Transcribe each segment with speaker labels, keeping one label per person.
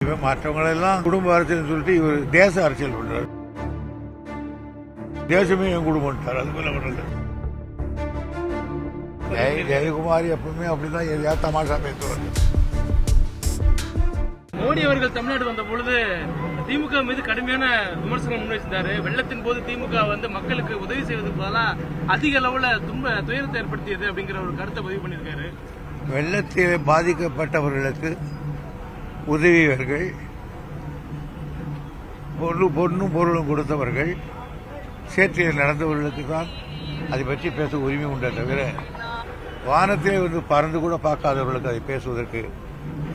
Speaker 1: இவன் மற்றவங்களெல்லாம் குடும்ப அரசியல் சொல்லிட்டு இவர் தேச அரசியல் பண்றாரு. தேசமே என் குடும்பம்ட்டார். அது போல பண்றது. ஜெயக்குமாரி எப்பவுமே அப்படிதான் எதையாவது தமாஷா பேசுவார்.
Speaker 2: மோடி அவர்கள் தமிழ்நாடு வந்த பொழுது திமுக மீது கடுமையான விமர்சனம் முன்வைத்தாரு. வெள்ளத்தின் போது திமுக மக்களுக்கு உதவி செய்வதற்கு பதிலாக அதிக அளவுல துயரத்தை ஏற்படுத்தியது அப்படிங்கிற ஒரு கருத்தை பதிவு பண்ணியிருக்காரு.
Speaker 1: வெள்ளத்தில் பாதிக்கப்பட்டவர்களுக்கு உதவியவர்கள், பொண்ணும் பொருளும் கொடுத்தவர்கள், சேற்றில் நடந்தவர்களுக்கு தான் அதை பற்றி பேச உரிமை உண்டே தவிர வானத்திலே பறந்து கூட பார்க்காதவர்களுக்கு அதை பேசுவதற்கு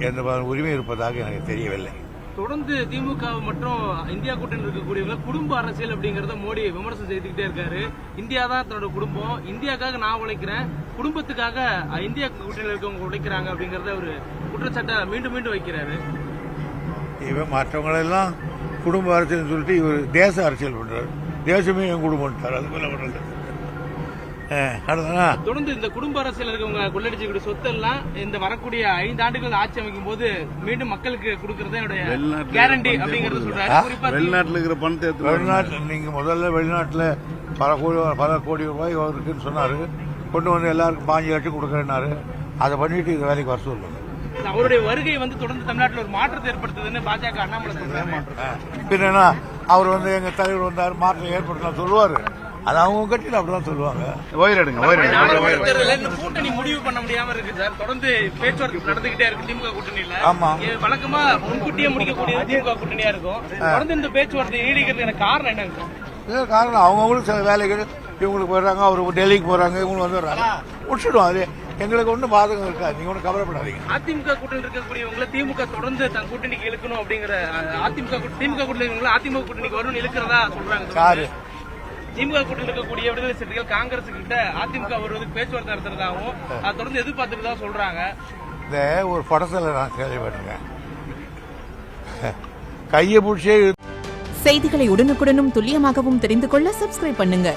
Speaker 1: எந்த உரிமை இருப்பதாக எனக்கு தெரியவில்லை.
Speaker 2: தொடர்ந்து திமுக மற்றும் இந்தியா கூட்டணி இருக்கக்கூடியவங்க குடும்ப அரசியல் அப்படிங்கறத மோடி விமர்சனம் செய்துக்கிட்டே இருக்காரு. இந்தியா தான் தன்னோட குடும்பம், இந்தியாக்காக நான் உழைக்கிறேன், குடும்பத்துக்காக இந்தியா கூட்டணியில் இருக்கவங்க உழைக்கிறாங்க அப்படிங்கறத ஒரு குற்றச்சாட்டை மீண்டும் மீண்டும் வைக்கிறாரு.
Speaker 1: இவன் மற்றவங்களெல்லாம் குடும்ப அரசியல் சொல்லிட்டு இவர் தேச அரசியல் பண்றாரு. தேசமே என் குடும்பம்ட்டார். அது போல பண்றது.
Speaker 2: தொடர்ந்து இந்த குடும்ப அரசியல் இருக்கவங்க கொள்ளடிச்சக்கூடிய சொத்து எல்லாம் இந்த வரக்கூடிய 5 ஆண்டுகள் ஆட்சி அமைக்கும் போது மீண்டும் மக்களுக்கு கொடுக்கறது என்னுடைய கேரண்டி அப்படிங்கறது சொல்றாரு.
Speaker 1: வெளிநாட்டுல இருக்கிற பணத்தை வெளிநாட்டில் நீங்க முதல்ல வெளிநாட்டுல பல கோடி ரூபாய் இருக்குன்னு சொன்னாரு. கொண்டு வந்து எல்லாருக்கும் 5 லட்சம் கொடுக்கறேன்னாரு. அதை பண்ணிட்டு இந்த வேலைக்கு வர சொல்லுங்க.
Speaker 2: அவருடைய வருகை தொடர்ந்து தமிழ்நாட்டில் ஒரு மாற்றத்தை ஏற்படுத்துதுன்னு பாஜக அண்ணாமலை சொல்றாரு.
Speaker 1: பின்னா அவர் எங்க தலைவர் வந்தார், மாற்றம் ஏற்படுத்தலாம் சொல்லுவாரு. அது அவங்க கட்சியில் அப்படிதான் சொல்லுவாங்க.
Speaker 2: கூட்டணி முடிவு பண்ண முடியாம இருக்கு சார். தொடர்ந்து பேச்சுவார்த்தை நடந்துகிட்டே இருக்கு திமுக கூட்டணியில.
Speaker 1: ஆமா,
Speaker 2: வழக்கமா முன்கூட்டியே முடிக்கக்கூடிய திமுக கூட்டணியா இருக்கும். தொடர்ந்து இந்த பேச்சுவார்த்தை நீடிக்கிறதுக்கு காரணம் என்ன?
Speaker 1: காரணம் அவங்கவுங்களுக்கு சில வேலைகள் இவங்களுக்கு வர்றாங்க, அவருக்கு டெல்லிக்கு போறாங்க, இவங்களுக்கு வந்துடுறாங்க, முடிச்சிடும். அது எங்களுக்கு ஒன்றும் பாதகம் இருக்காது. நீங்க ஒன்றும் கவலைப்படாதீங்க.
Speaker 2: அதிமுக கூட்டணி இருக்கக்கூடியவங்களை திமுக தொடர்ந்து தன் கூட்டணிக்கு இழுக்கணும் அப்படிங்கிற திமுக கூட்டணி அதிமுக கூட்டணிக்கு வரும்னு இழுக்கிறதா சொல்றாங்க.
Speaker 1: சாரு
Speaker 2: திமுக கூட்டணி இருக்கக்கூடிய விடுதலை சிறுத்தைகள் காங்கிரஸ் கிட்ட அதிமுக வருவதற்கு பேச்சுவார்த்தை நடத்துறதாகவும் அதை தொடர்ந்து எதிர்பார்த்துட்டு தான் சொல்றாங்க.
Speaker 1: இந்த ஒரு படத்துல நான் கேள்விப்பட்டிருக்கேன். கையை பிடிச்சே.
Speaker 3: செய்திகளை உடனுக்குடனும் துல்லியமாகவும் தெரிந்து கொள்ள சப்ஸ்கிரைப் பண்ணுங்க.